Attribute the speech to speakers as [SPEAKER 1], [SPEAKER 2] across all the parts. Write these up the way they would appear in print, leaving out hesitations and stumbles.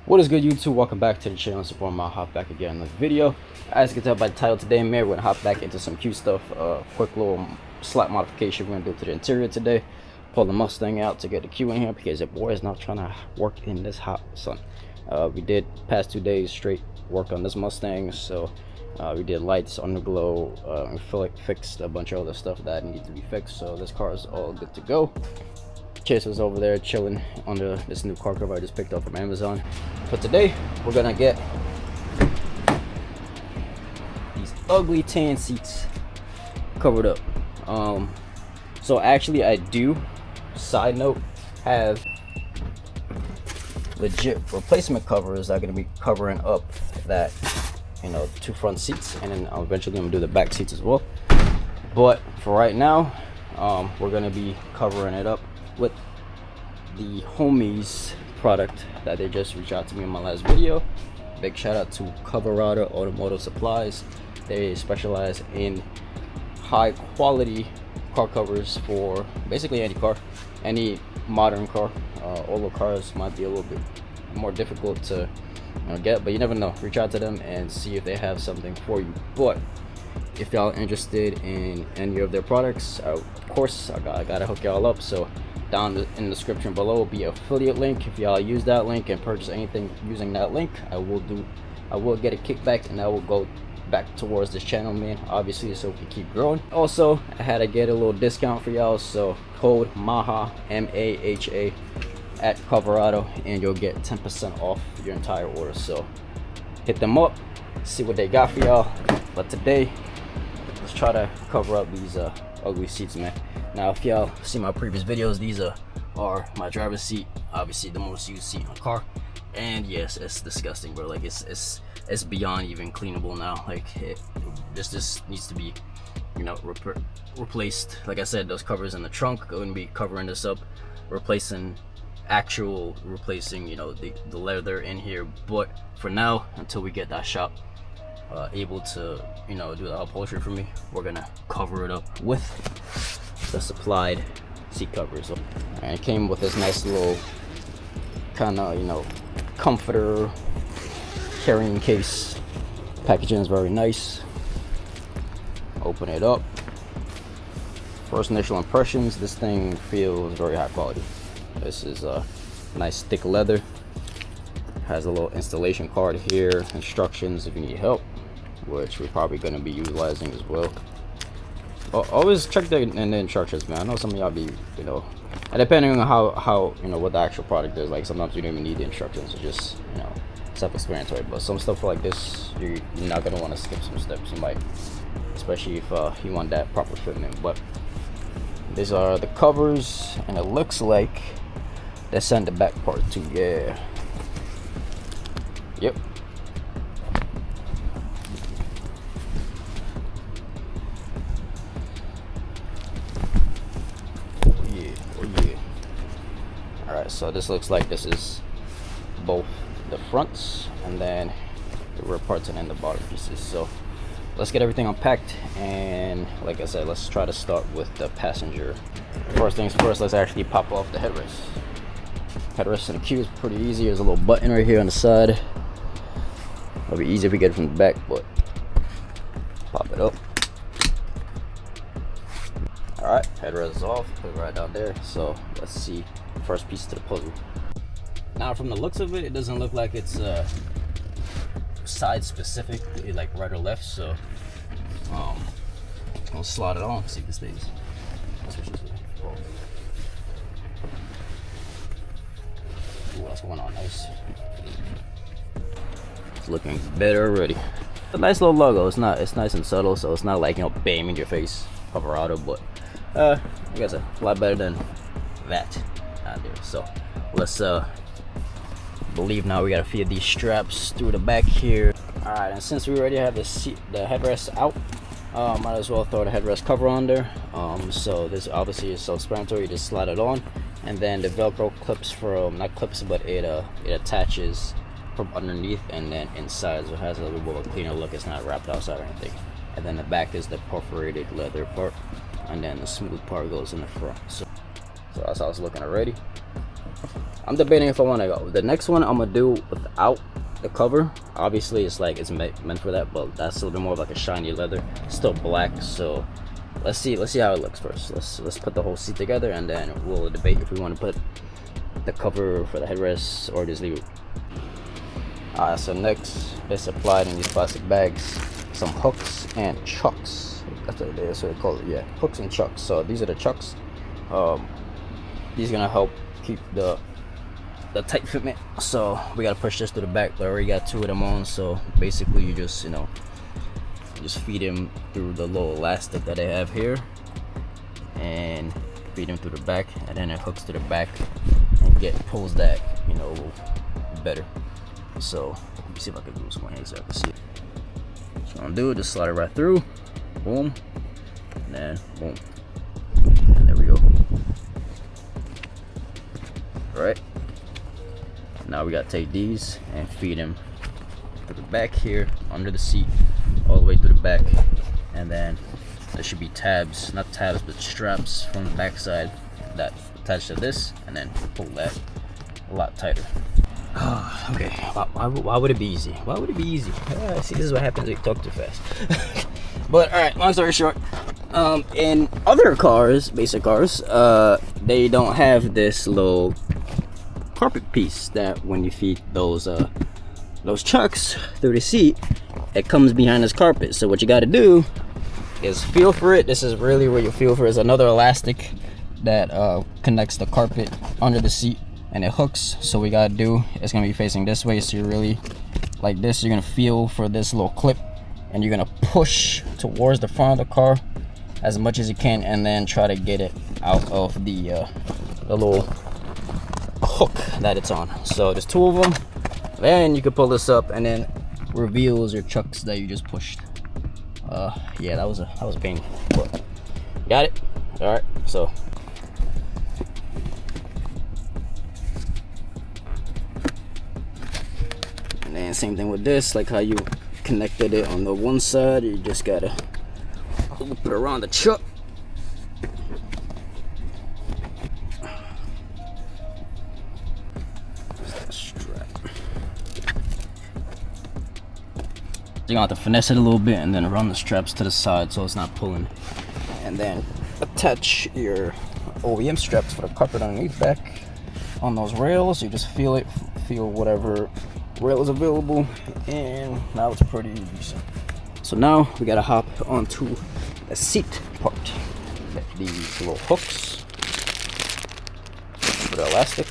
[SPEAKER 1] What is good, YouTube? Welcome back to the channel. Support my hop back again in this video. As you can tell by the title today, we're gonna hop back into some cute stuff. Quick little slight modification we're gonna do to the interior today. Pull the Mustang out to get the Q in here because the boy is not trying to work in this hot sun. We did past 2 days straight work on this Mustang, so we did lights, underglow, fixed a bunch of other stuff that needed to be fixed. So this car is all good to go. Chase was over there chilling under this new car cover I just picked up from Amazon. But today we're gonna get these ugly tan seats covered up. So actually I do, side note, have legit replacement covers that are gonna be covering up that, you know, 2 front seats, and then eventually I'm gonna do the back seats as well. But for right now, we're gonna be covering it up with the Homies product that they just reached out to me in my last video. Big shout out to Colorado Automotive Supplies. They specialize in high quality car covers for basically any car, any modern car. Older cars might be a little bit more difficult to get, but you never know. Reach out to them and see if they have something for you. But if y'all interested in any of their products, of course I gotta hook y'all up. So down in the description below will be an affiliate link. If y'all use that link and purchase anything using that link, I will get a kickback, and that will go back towards this channel, man, obviously, so we can keep growing. Also, I had to get a little discount for y'all, so code MAHA, M-A-H-A, at Colorado, and you'll get 10% off your entire order. So hit them up, see what they got for y'all. But today, let's try to cover up these ugly seats, man. Now, if y'all see my previous videos, these are my driver's seat, obviously the most used seat in a car. And yes, it's disgusting, bro. Like it's beyond even cleanable now. Like this needs to be, replaced. Like I said, those covers in the trunk, going to be covering this up, replacing the leather in here. But for now, until we get that shop able to do the upholstery for me, we're gonna cover it up with the supplied seat covers. And it came with this nice little kind of comforter carrying case. Packaging is very nice. Open it up. First initial impressions, this thing feels very high quality. This is a nice thick leather. Has a little installation card here, instructions if you need help, which we're probably going to be utilizing as well. Always check the instructions, man. I know some of y'all be, and depending on how what the actual product is, like sometimes you don't even need the instructions. It's just, self-explanatory. But some stuff like this, you're not going to want to skip some steps. You might, especially if you want that proper fitment. But these are the covers, and it looks like they sent the back part too. Yeah. Yep. So this looks like this is both the fronts and then the rear parts and then the bottom pieces. So let's get everything unpacked, and like I said, let's try to start with the passenger. First things first, let's actually pop off the headrest. Headrest in the Q is pretty easy. There's a little button right here on the side. It'll be easy if we get it from the back, but pop it up. Alright, headrest is off, put it right down there. So let's see first piece to the puzzle. Now from the looks of it, it doesn't look like it's side specific, like right or left. So I'll slide it on, see if this stays. Ooh, what's going on? Nice. It's looking better already. A nice little logo. It's nice and subtle, so it's not like bam in your face, Colorado, but like I said, a lot better than that out there. So let's believe now we gotta feed these straps through the back here. All right, and since we already have the headrest out, might as well throw the headrest cover on there. So this obviously is self-explanatory. You just slide it on, and then the Velcro clips from, not clips, but it attaches from underneath and then inside, so it has a little bit of a cleaner look. It's not wrapped outside or anything. And then the back is the perforated leather part, and then the smooth part goes in the front. So that's how it's looking already. I'm debating if I want to go. The next one I'm gonna do without the cover. Obviously, it's like it's meant for that, but that's a little bit more of like a shiny leather. It's still black, so let's see how it looks first. Let's put the whole seat together, and then we'll debate if we want to put the cover for the headrest or just leave it. Alright, so next is applied in these plastic bags some hooks and chucks. That's what they call it. Yeah, hooks and chucks. So these are the chucks. These are gonna help keep the tight fitment. So we gotta push this to the back, but I already got 2 of them on. So basically, you just just feed them through the little elastic that they have here, and feed them through the back, and then it hooks to the back and pulls that a little better. So let me see if I can do this one here so I can see it. So I'm do it, just slide it right through, boom, and then boom, and there we go. All right, now we gotta take these and feed them to the back here under the seat, all the way through the back, and then there should be tabs, not tabs, but straps from the back side that attach to this, and then pull that a lot tighter. Okay, why would it be easy? Why would it be easy? See, this is what happens when you talk too fast. But all right, long story short, in other cars, basic cars, they don't have this little carpet piece that when you feed those chucks through the seat, it comes behind this carpet. So what you got to do is feel for it. This is really where you feel for it. Is another elastic that connects the carpet under the seat, and it hooks. So what we gotta do, it's gonna be facing this way, so you're really like this. You're gonna feel for this little clip, and you're gonna push towards the front of the car as much as you can, and then try to get it out of the little hook that it's on. So there's 2 of them. Then you can pull this up, and then reveals your chucks that you just pushed. Yeah, that was a pain, but got it. All right, so and then same thing with this, like how you connected it on the one side, you just gotta loop it around the chuck. You're gonna have to finesse it a little bit and then run the straps to the side so it's not pulling, and then attach your OEM straps for the carpet underneath back on those rails. You just feel whatever rail is available, and now it's pretty decent. So now we gotta hop onto the seat part. Get these little hooks for the elastic.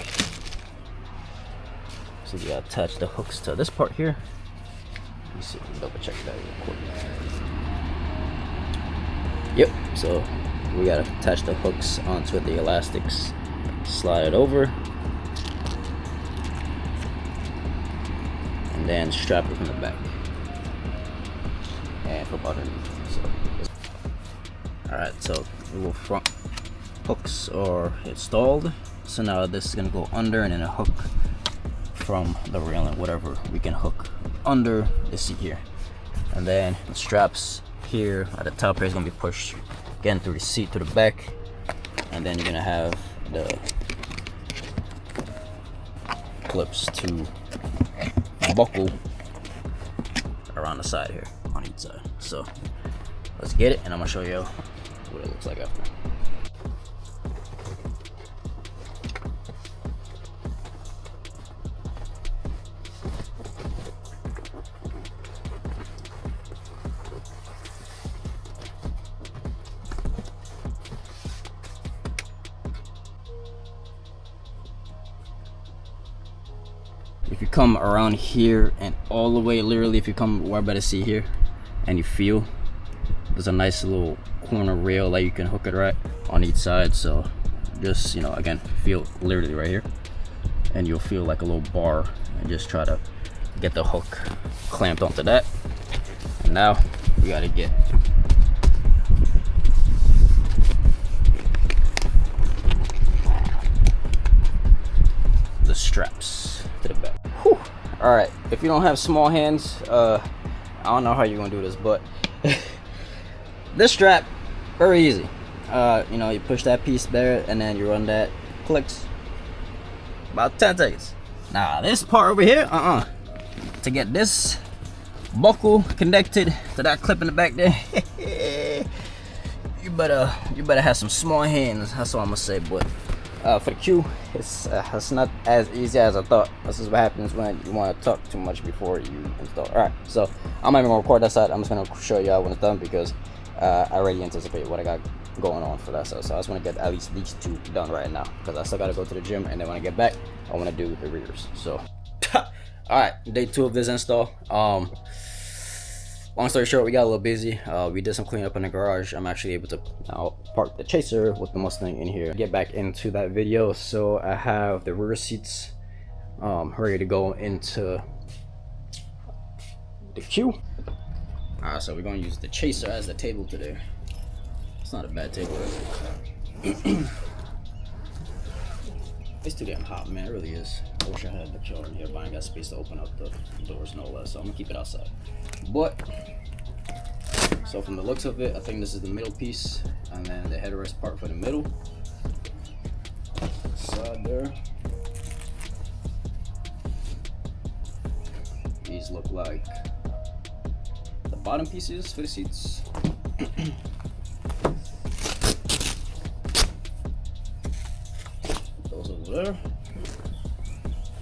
[SPEAKER 1] So you gotta attach the hooks to this part here. Let me see, double check that real quick. Yep, so we gotta attach the hooks onto the elastics, slide it over, and then strap it from the back and from underneath. So, alright, so the little front hooks are installed. So now this is gonna go under, and then a hook from the railing, whatever we can hook under the seat here, and then the straps here at the top here is going to be pushed again through the seat to the back, and then you're going to have the clips to buckle around the side here on each side. So let's get it, and I'm going to show you what it looks like after. If you come around here and all the way, literally, if you come right by the seat here and you feel, there's a nice little corner rail that you can hook it right on each side. So just, again, feel literally right here, and you'll feel like a little bar, and just try to get the hook clamped onto that. And now we got to get the straps to the back. Whew. All right, if you don't have small hands, I don't know how you're gonna do this, but this strap, very easy. You push that piece there, and then you run that, clicks, About 10 seconds. Now this part over here, to get this buckle connected to that clip in the back there, you better have some small hands. That's all I'm gonna say. But for the Q, it's not as easy as I thought. This is what happens when you want to talk too much before you install. All right, so I'm not even gonna record that side. I'm just gonna show y'all when it's done because I already anticipate what I got going on for that side. So I just want to get at least these two done right now because I still gotta go to the gym, and then when I get back, I want to do the rears. So, all right, day 2 of this install. Long story short, we got a little busy. We did some cleanup in the garage. I'm actually able to now park the Chaser with the Mustang in here. Get back into that video. So I have the rear seats ready to go into the Q. All right, so we're gonna use the Chaser as the table today. It's not a bad table. It's too damn hot, man. It really is. I wish I had the chiller in here, but I ain't got space to open up the doors, no less. So I'm gonna keep it outside. But so from the looks of it, I think this is the middle piece, and then the headrest part for the middle side there. These look like the bottom pieces for the seats. Those over there,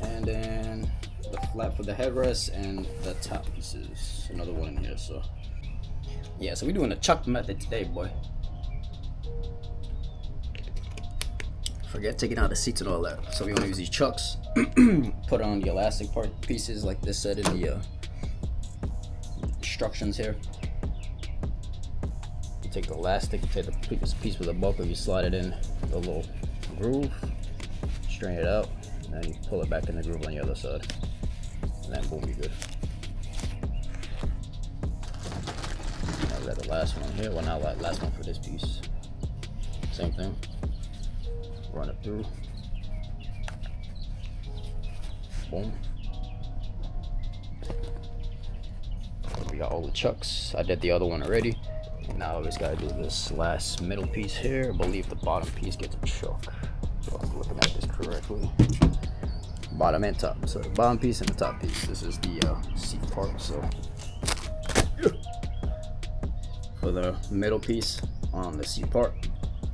[SPEAKER 1] and then the flap for the headrest and the top pieces. Another one in here. So yeah, so we're doing the chuck method today, boy. Forget taking out the seats and all that. So we want to use these chucks, put on the elastic part pieces like this said in the instructions here. You take the elastic, take the piece with the buckle, you slide it in the little groove, straighten it out, and then you pull it back in the groove on the other side, and then boom, you're good. Now we got the last one here. Well, not last one for this piece. Same thing. Run it through. Boom. We got all the chucks. I did the other one already. And now we just gotta do this last middle piece here. I believe the bottom piece gets a chuck. So I'm looking at this correctly. Bottom and top. So the bottom piece and the top piece. This is the seat part. So for the middle piece on the seat part,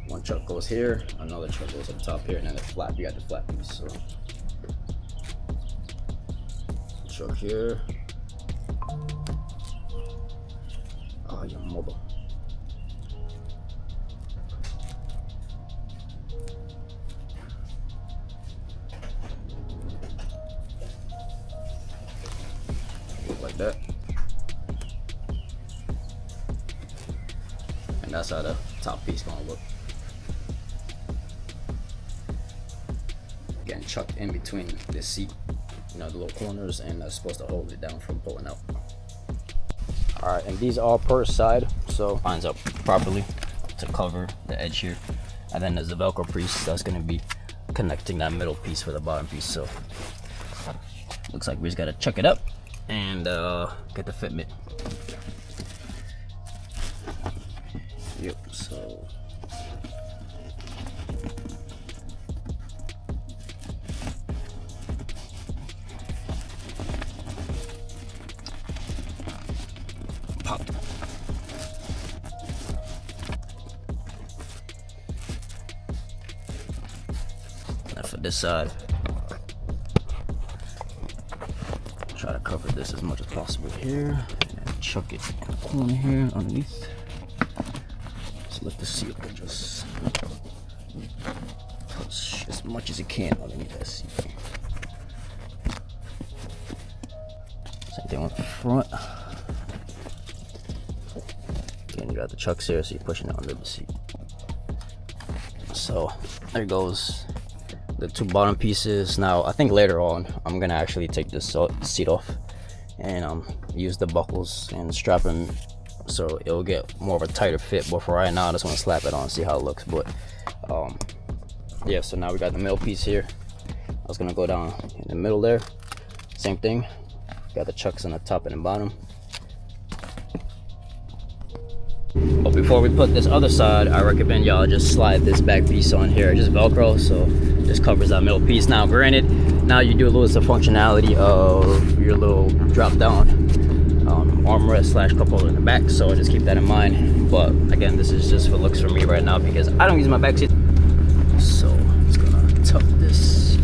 [SPEAKER 1] one chuck goes here, another chuck goes up top here, and then the flap, you got the flap piece. So chuck here. Oh, your mobile. Look like that. And that's how the top piece gonna look. Getting chucked in between this seat, you know, the little corners, and that's supposed to hold it down from pulling out. All right, and these are per side, so lines up properly to cover the edge here. And then there's the Velcro piece that's gonna be connecting that middle piece for the bottom piece. So looks like we just gotta chuck it up and get the fitment. Yep, so pop. Now for this side, try to cover this as much as possible here, and then chuck it in the corner here underneath. Just lift the seat up and just touch as much as you can underneath that seat. Same thing on the front. Again, you got the chucks here, so you're pushing it under the seat. So there goes the two bottom pieces. Now I think later on I'm gonna actually take this seat off and use the buckles and strap them so it'll get more of a tighter fit. But for right now, I just want to slap it on and see how it looks. But yeah, so now we got the middle piece here. I was gonna go down in the middle there, same thing. Got the chucks on the top and the bottom. But before we put this other side, I recommend y'all just slide this back piece on here, just Velcro, so this covers that middle piece. Now granted, now you do lose the functionality of your little drop down armrest slash cup holder in the back, so just keep that in mind. But again, this is just for looks for me right now because I don't use my back seat. So it's gonna tuck this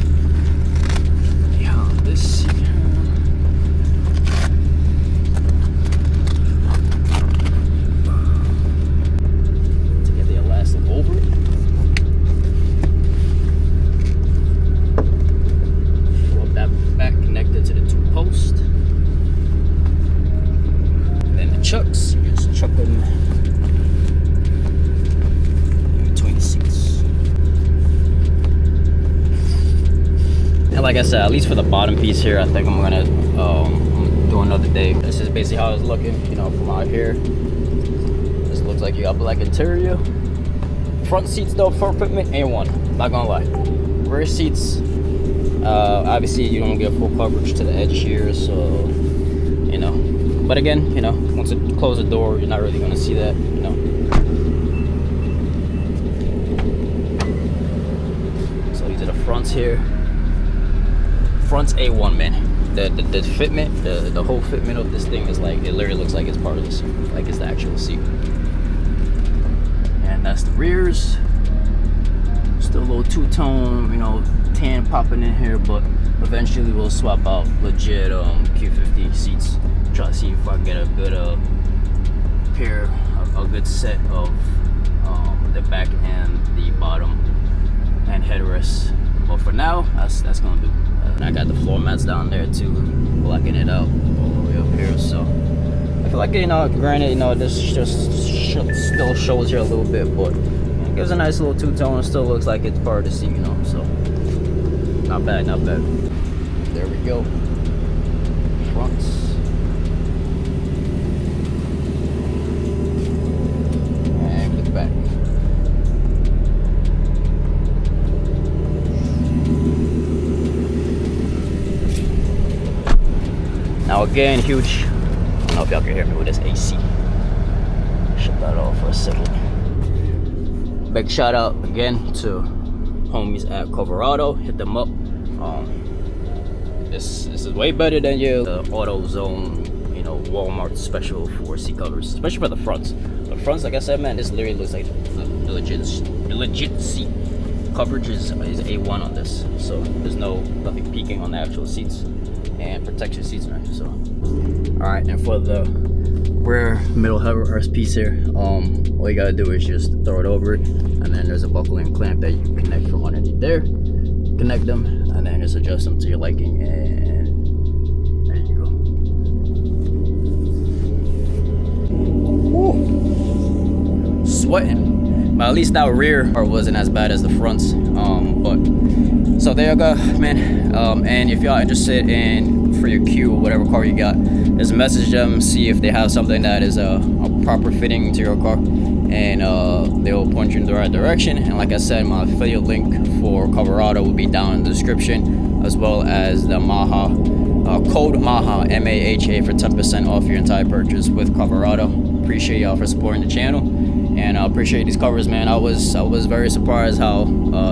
[SPEAKER 1] behind this seat here. To get the elastic over it. Pull up that back connected to the two posts. And then the chucks, you just chuck them in between the seats. And like I said, at least for the bottom piece here, I think I'm gonna do another day. This is basically how it's looking, you know, from out here. This looks like you got black interior. Front seats though, front fitment, A1, not gonna lie. Rear seats, obviously you don't get full coverage to the edge here, so, you know. But again, you know, once you close the door, you're not really gonna see that, you know. So these are the fronts here. Front's A1, man. The fitment, the whole fitment of this thing is like, it literally looks like it's part of the seat, like it's the actual seat. And that's the rears. Still a little two-tone, you know, tan popping in here, but eventually we'll swap out legit Q50 seats. Try to see if I can get a good pair, a good set of the back and the bottom and headrests. But for now, that's gonna do. And I got the floor mats down there too, blocking it out all the way up here. So I feel like, you know, granted, you know, this just still shows here a little bit, but it gives a nice little two-tone. It still looks like it's part of the seat, you know. So not bad, not bad. There we go. Fronts. And with the back. Now again, huge, I don't know if y'all can hear me with this AC. Shut that off for a second. Big shout out again to homies at Coverado. Hit them up. This is way better than your AutoZone, you know, Walmart special for seat covers, especially for the fronts. The fronts, like I said, man, this literally looks like the legit seat. Coverage is A1 on this, so there's nothing peeking on the actual seats. And protection seats, man. So, all right, and for the rear middle headrest piece here, all you gotta do is just throw it over it, and then there's a buckling clamp that you can connect from underneath there. Connect them, and then just adjust them to your liking, and there you go. Woo. Sweating, but at least that rear part wasn't as bad as the fronts. But so there you go, man. And if y'all interested in for your Q, whatever car you got, just message them, see if they have something that is a proper fitting to your car, and they'll point you in the right direction. And like I said, my affiliate link for Coverado will be down in the description, as well as the Maha code Maha, MAHA, for 10% off your entire purchase with Coverado. Appreciate y'all for supporting the channel, and I appreciate these covers, man. I was very surprised how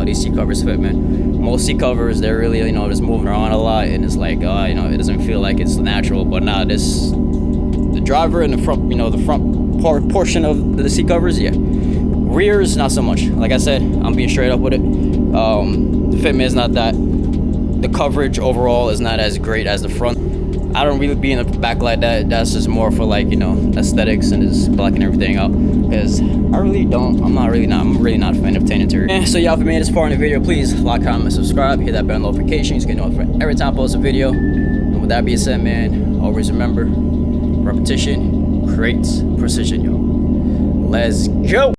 [SPEAKER 1] these seat covers fit, man. Most seat covers, they're really, you know, just moving around a lot, and it's like, you know, it doesn't feel like it's natural. But now the driver in the front, you know, the front portion of the seat covers, yeah. Rears, not so much. Like I said, I'm being straight up with it. The fitment is not that. The coverage overall is not as great as the front. I don't really be in the back like that. That's just more for, like, you know, aesthetics and just blocking everything out. Because I'm really not a fan of tan interior. So y'all, if you made this far in the video, please like, comment, subscribe, hit that bell notification so you get notified every time I post a video. And with that being said, man, always remember, repetition creates precision, yo. Let's go.